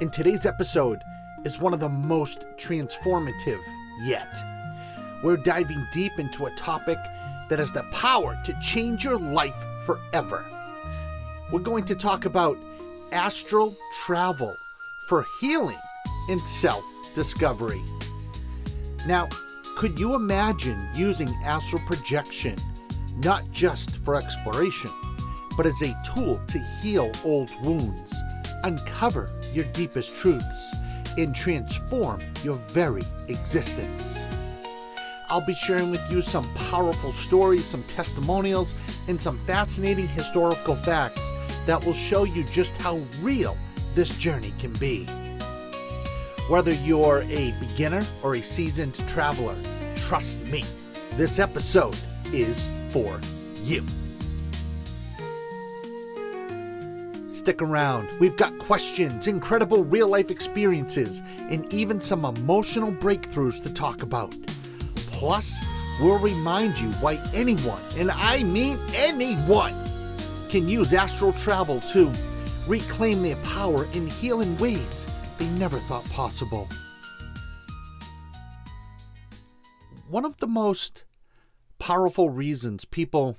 And today's episode is one of the most transformative yet. We're diving deep into a topic that has the power to change your life forever. We're going to talk about astral travel for healing and self-discovery. Now, could you imagine using astral projection not just for exploration, but as a tool to heal old wounds, uncover your deepest truths, and transform your very existence? I'll be sharing with you some powerful stories, some testimonials, and some fascinating historical facts that will show you just how real this journey can be. Whether you're a beginner or a seasoned traveler, trust me, this episode is for you. Stick around. We've got questions, incredible real-life experiences, and even some emotional breakthroughs to talk about. Plus, we'll remind you why anyone, and I mean anyone, can use astral travel to reclaim their power and heal in ways they never thought possible. One of the most powerful reasons people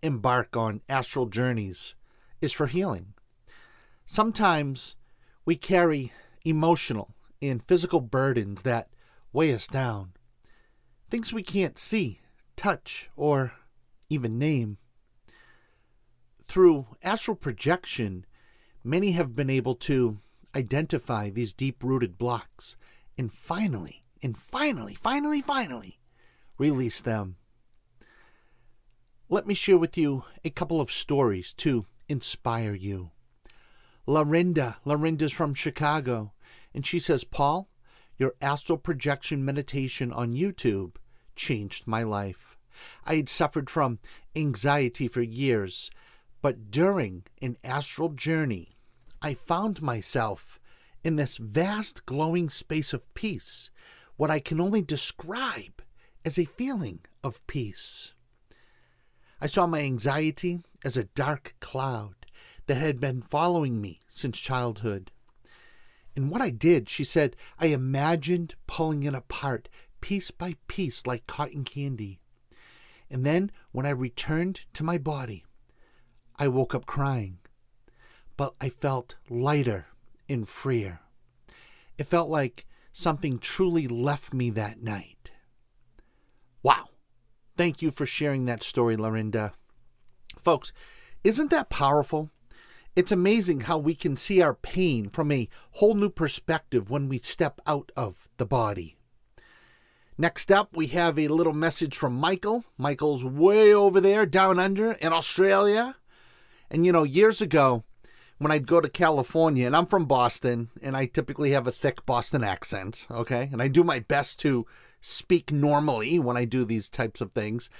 embark on astral journeys is for healing. Sometimes we carry emotional and physical burdens that weigh us down. Things we can't see, touch, or even name. Through astral projection, many have been able to identify these deep-rooted blocks and finally, release them. Let me share with you a couple of stories to inspire you. Lorinda's from Chicago, and she says, "Paul, your astral projection meditation on YouTube changed my life. I had suffered from anxiety for years, but during an astral journey, I found myself in this vast glowing space of peace, what I can only describe as a feeling of peace. I saw my anxiety as a dark cloud that had been following me since childhood. And what I did," she said, "I imagined pulling it apart piece by piece like cotton candy. And then when I returned to my body, I woke up crying. But I felt lighter and freer. It felt like something truly left me that night." Wow. Thank you for sharing that story, Lorinda. Folks, isn't that powerful? It's amazing how we can see our pain from a whole new perspective when we step out of the body. Next up, we have a little message from Michael. Michael's way over there, down under in Australia. And years ago, when I'd go to California, and I'm from Boston, and I typically have a thick Boston accent, okay? And I do my best to speak normally when I do these types of things.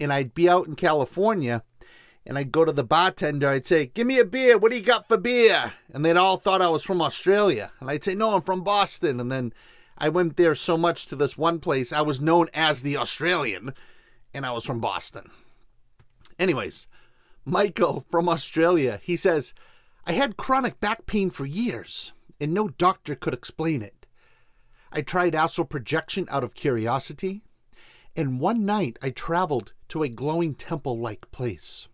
And I'd be out in California, and I'd go to the bartender, I'd say, "Give me a beer, what do you got for beer?" And they'd all thought I was from Australia. And I'd say, "No, I'm from Boston." And then I went there so much to this one place, I was known as the Australian, and I was from Boston. Anyways, Michael from Australia, he says, "I had chronic back pain for years, and no doctor could explain it. I tried astral projection out of curiosity, and one night I traveled to a glowing temple-like place.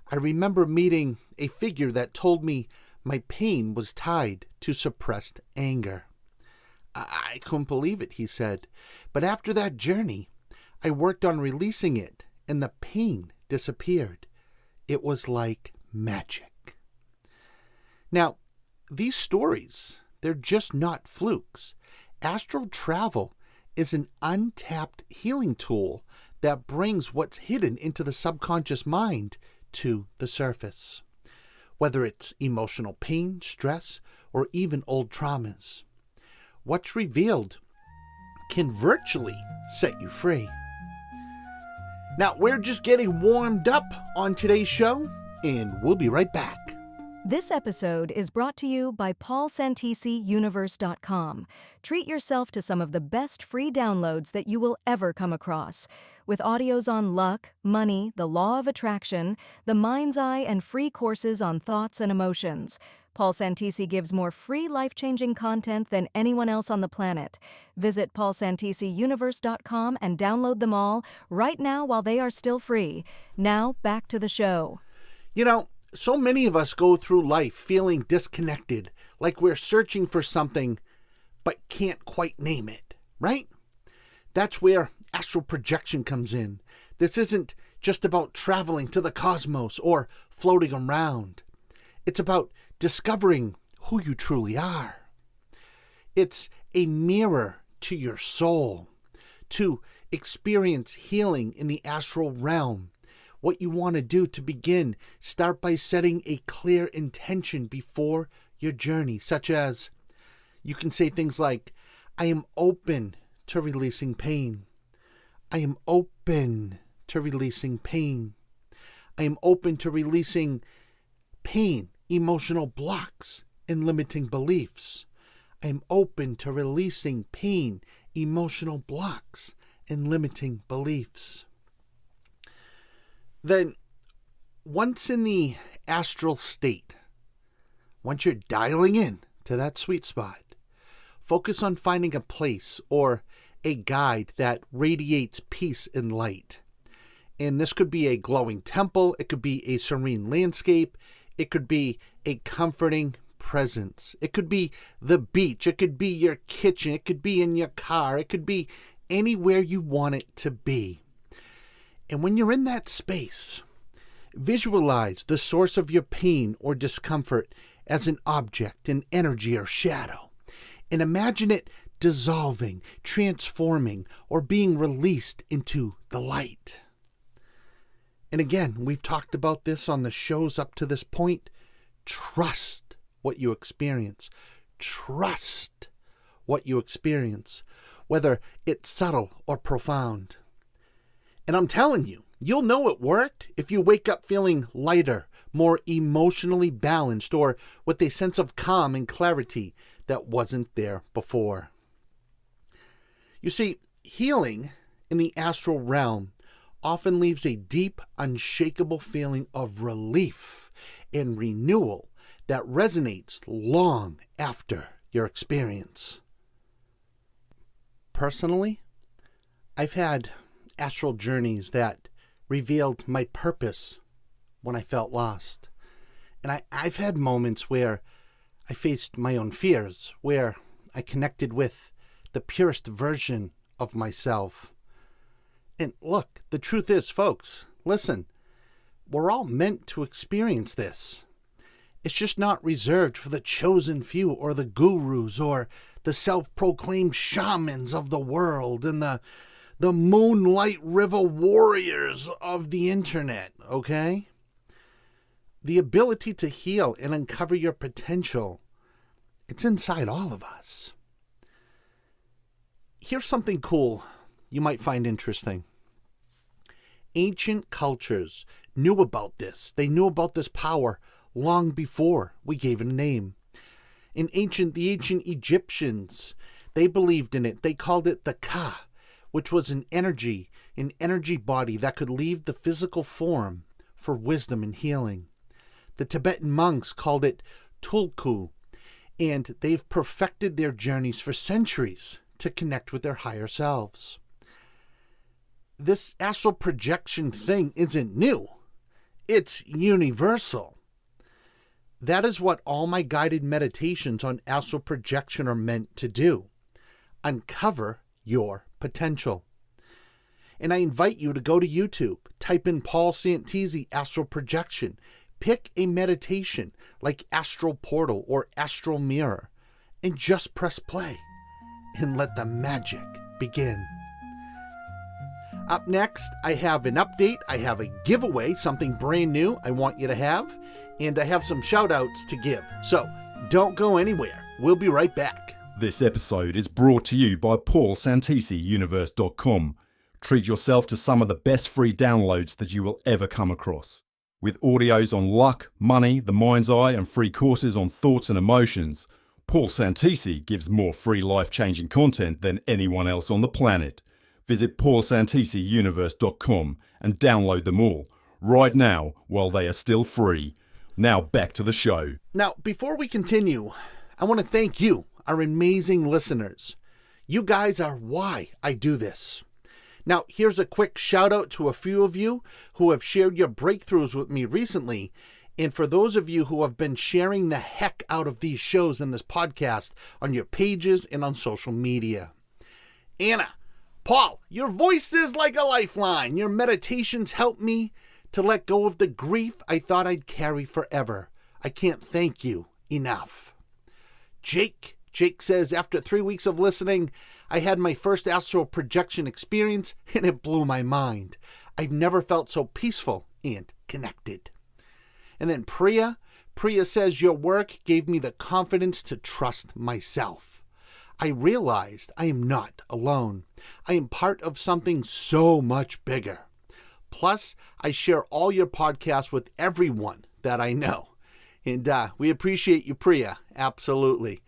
I remember meeting a figure that told me my pain was tied to suppressed anger. I couldn't believe it," he said, "but after that journey, I worked on releasing it, and the pain disappeared. It was like magic." Now, these stories, they're just not flukes. Astral travel is an untapped healing tool that brings what's hidden into the subconscious mind to the surface. Whether it's emotional pain, stress, or even old traumas, what's revealed can virtually set you free. Now, we're just getting warmed up on today's show, and we'll be right back. This episode is brought to you by PaulSantisiUniverse.com. Treat yourself to some of the best free downloads that you will ever come across. With audios on luck, money, the law of attraction, the mind's eye, and free courses on thoughts and emotions. Paul Santisi gives more free life-changing content than anyone else on the planet. Visit paulsantisiuniverse.com and download them all right now while they are still free. Now, back to the show. You know, so many of us go through life feeling disconnected, like we're searching for something but can't quite name it, right? That's where astral projection comes in. This isn't just about traveling to the cosmos or floating around. It's about discovering who you truly are. It's a mirror to your soul, to experience healing in the astral realm. What you want to do to begin, start by setting a clear intention before your journey, such as you can say things like, I am open to releasing pain. I am open to releasing pain. I am open to releasing pain, emotional blocks, and limiting beliefs. I am open to releasing pain, emotional blocks, and limiting beliefs. Then, once in the astral state, once you're dialing in to that sweet spot, focus on finding a place or a guide that radiates peace and light. And this could be a glowing temple, it could be a serene landscape, it could be a comforting presence, it could be the beach, it could be your kitchen, it could be in your car, it could be anywhere you want it to be. And when you're in that space, visualize the source of your pain or discomfort as an object, an energy, or shadow. And imagine it dissolving, transforming, or being released into the light. And again, we've talked about this on the shows up to this point. Trust what you experience. Trust what you experience, whether it's subtle or profound. And I'm telling you, you'll know it worked if you wake up feeling lighter, more emotionally balanced, or with a sense of calm and clarity that wasn't there before. You see, healing in the astral realm often leaves a deep, unshakable feeling of relief and renewal that resonates long after your experience. Personally, I've had astral journeys that revealed my purpose when I felt lost. And I've had moments where I faced my own fears, where I connected with the purest version of myself. And look, the truth is, folks, listen, we're all meant to experience this. It's just not reserved for the chosen few or the gurus or the self-proclaimed shamans of the world and the Moonlight River warriors of the internet, okay? The ability to heal and uncover your potential, it's inside all of us. Here's something cool you might find interesting. Ancient cultures knew about this. They knew about this power long before we gave it a name. The ancient Egyptians, they believed in it. They called it the Ka, which was an energy body that could leave the physical form for wisdom and healing. The Tibetan monks called it Tulku, and they've perfected their journeys for centuries to connect with their higher selves. This astral projection thing isn't new. It's universal. That is what all my guided meditations on astral projection are meant to do. Uncover your potential. And I invite you to go to YouTube, type in Paul Santisi Astral Projection, pick a meditation like Astral Portal or Astral Mirror, and just press play and let the magic begin. Up next, I have an update. I have a giveaway, something brand new I want you to have, and I have some shout outs to give. So don't go anywhere. We'll be right back. This episode is brought to you by paulsantisiuniverse.com. Treat yourself to some of the best free downloads that you will ever come across. With audios on luck, money, the mind's eye, and free courses on thoughts and emotions, Paul Santisi gives more free life-changing content than anyone else on the planet. Visit paulsantisiuniverse.com and download them all, right now while they are still free. Now back to the show. Now, before we continue, I want to thank you, our amazing listeners. You guys are why I do this. Now, here's a quick shout out to a few of you who have shared your breakthroughs with me recently. And for those of you who have been sharing the heck out of these shows and this podcast on your pages and on social media. Anna, Paul, your voice is like a lifeline. Your meditations help me to let go of the grief I thought I'd carry forever. I can't thank you enough. Jake says, after 3 weeks of listening, I had my first astral projection experience and it blew my mind. I've never felt so peaceful and connected. And then Priya says, your work gave me the confidence to trust myself. I realized I am not alone. I am part of something so much bigger. Plus, I share all your podcasts with everyone that I know. And we appreciate you, Priya. Absolutely.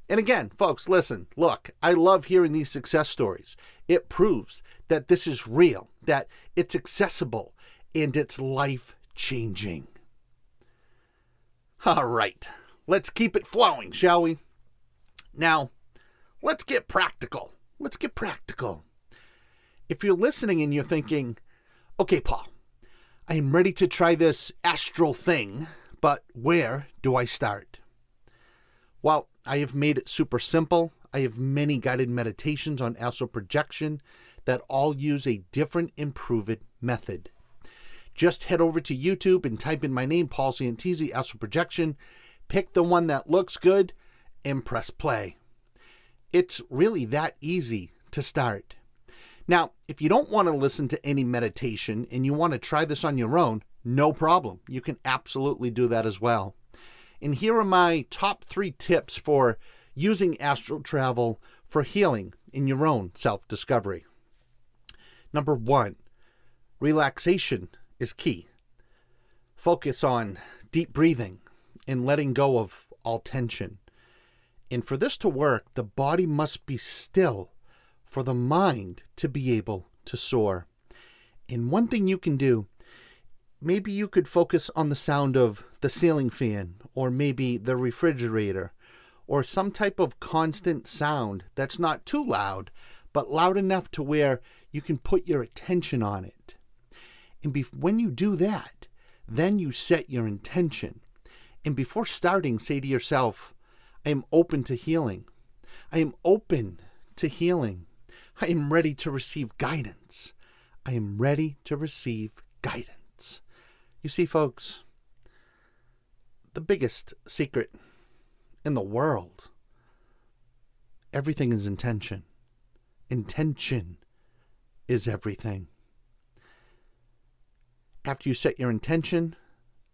And again, folks, listen, look, I love hearing these success stories. It proves that this is real, that it's accessible, and it's life-changing. All right, let's keep it flowing, shall we? Now, let's get practical. If you're listening and you're thinking, okay, Paul, I am ready to try this astral thing, but where do I start? Well, I have made it super simple. I have many guided meditations on astral projection that all use a different and proven method. Just head over to YouTube and type in my name, Paul Santisi, Astral Projection. Pick the one that looks good and press play. It's really that easy to start. Now, if you don't want to listen to any meditation and you want to try this on your own, no problem. You can absolutely do that as well. And here are my top 3 tips for using astral travel for healing in your own self-discovery. Number 1, relaxation is key. Focus on deep breathing and letting go of all tension. And for this to work, the body must be still for the mind to be able to soar. And one thing you can do, maybe you could focus on the sound of the ceiling fan or maybe the refrigerator or some type of constant sound that's not too loud, but loud enough to where you can put your attention on it. And when you do that, then you set your intention. And before starting, say to yourself, I am open to healing. I am open to healing. I am ready to receive guidance. I am ready to receive guidance. You see, folks, the biggest secret in the world, everything is intention. Intention is everything. After you set your intention,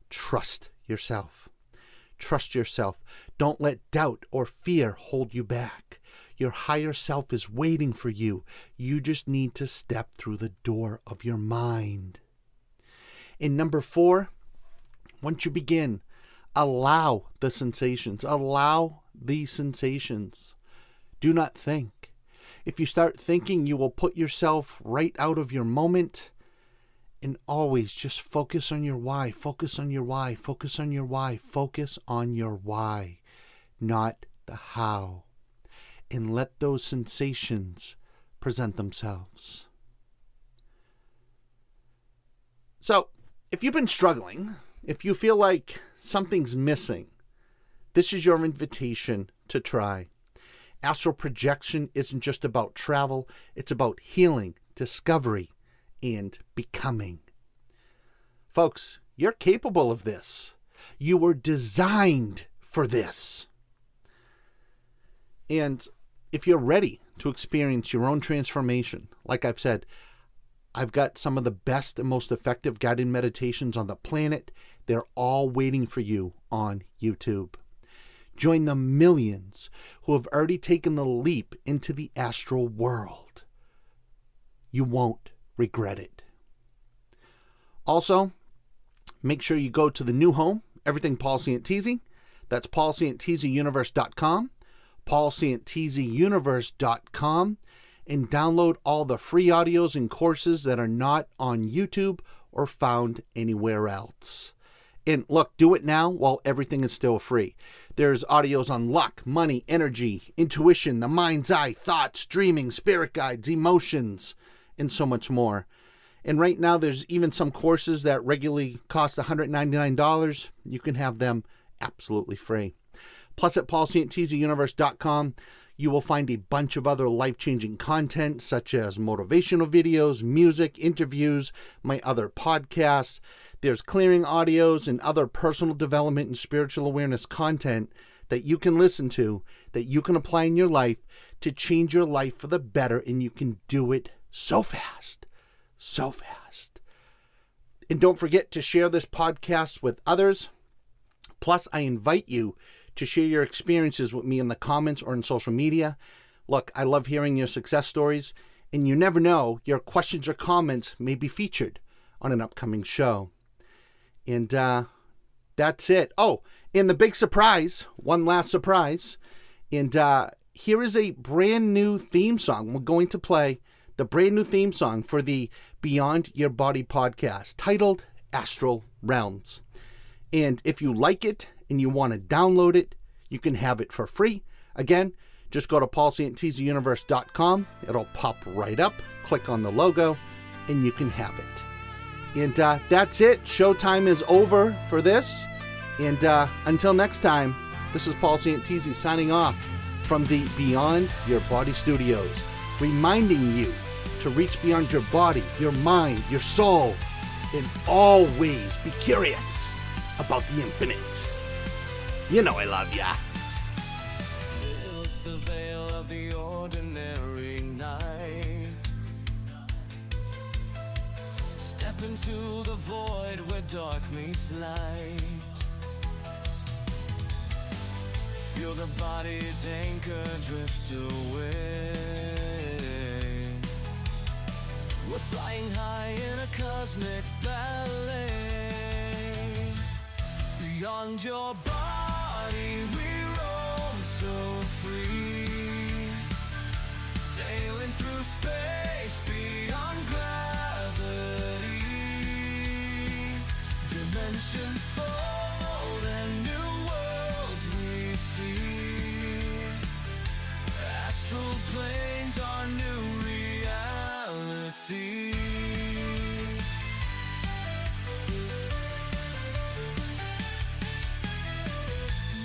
trust yourself. Trust yourself. Don't let doubt or fear hold you back. Your higher self is waiting for you. You just need to step through the door of your mind. And number 4, once you begin, allow the sensations. Allow these sensations. Do not think. If you start thinking, you will put yourself right out of your moment. And always just focus on your why, focus on your why, focus on your why, focus on your why, not the how. And let those sensations present themselves. So, if you've been struggling, if you feel like something's missing, this is your invitation to try. Astral projection isn't just about travel, it's about healing, discovery, and becoming. Folks, you're capable of this. You were designed for this. And if you're ready to experience your own transformation, like I've said, I've got some of the best and most effective guided meditations on the planet. They're all waiting for you on YouTube. Join the millions who have already taken the leap into the astral world. You won't regret it. Also, make sure you go to the new home, Everything Paul Santisi. That's paulsantisiuniverse.com, paulsantisiuniverse.com, and download all the free audios and courses that are not on YouTube or found anywhere else. And look, do it now while everything is still free. There's audios on luck, money, energy, intuition, the mind's eye, thoughts, dreaming, spirit guides, emotions, and so much more. And right now, there's even some courses that regularly cost $199. You can have them absolutely free. Plus, at paulsantisiuniverse.com, you will find a bunch of other life-changing content, such as motivational videos, music, interviews, my other podcasts. There's clearing audios and other personal development and spiritual awareness content that you can listen to, that you can apply in your life to change your life for the better, and you can do it so fast. So fast. And don't forget to share this podcast with others. Plus, I invite you to share your experiences with me in the comments or in social media. Look, I love hearing your success stories, and you never know, your questions or comments may be featured on an upcoming show. And that's it. Oh, and the big surprise, one last surprise, and here is a brand new theme song. We're going to play the brand new theme song for the Beyond Your Body podcast, titled Astral Realms. And if you like it and you want to download it, you can have it for free. Again, just go to paulsantisiuniverse.com. It'll pop right up. Click on the logo, and you can have it. And that's it. Showtime is over for this. And until next time, this is Paul Santisi signing off from the Beyond Your Body studios, reminding you to reach beyond your body, your mind, your soul, and always be curious about the infinite. You know I love ya. Lift the veil of the ordinary night. Step into the void where dark meets light. Feel the body's anchor drift away. We're flying high in a cosmic ballet. Beyond your body we roam so free, sailing through space beyond gravity. Dimensions fold and new worlds we see. Astral planes are new reality.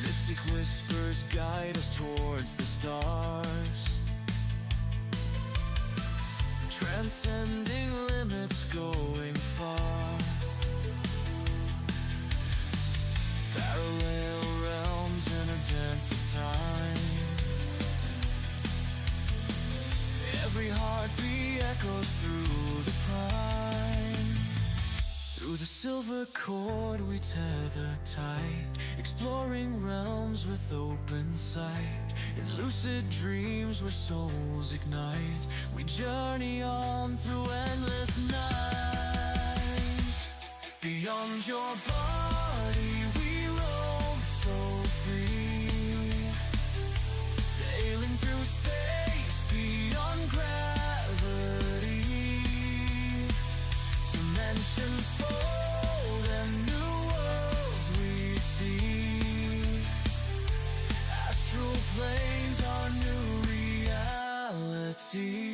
Mystic whispers guide us towards the stars, transcending limits, going far. Parallel realms in a dance of time. Every heartbeat echoes through the prime. Through the silver cord we tether tight, exploring realms with open sight. In lucid dreams where souls ignite, we journey on through endless night. Beyond your body we roam so free, sailing through space beyond gravity. Dimensions fold and new worlds we see. Astral planes are new reality.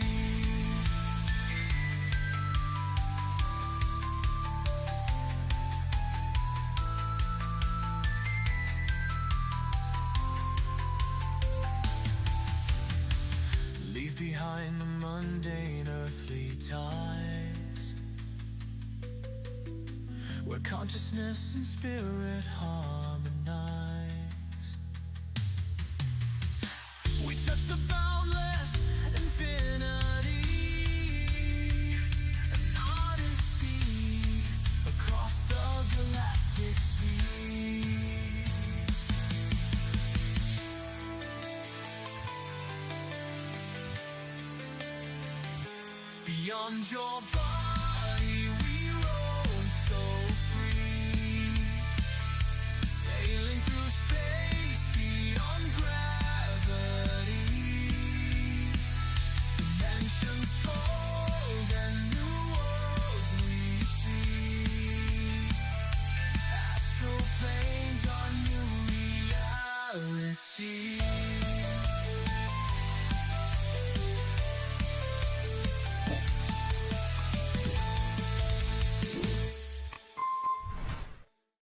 Leave behind the mundane earthly ties, where consciousness and spirit harmonize. We touch the boundless infinity, an odyssey across the galactic sea. Beyond your body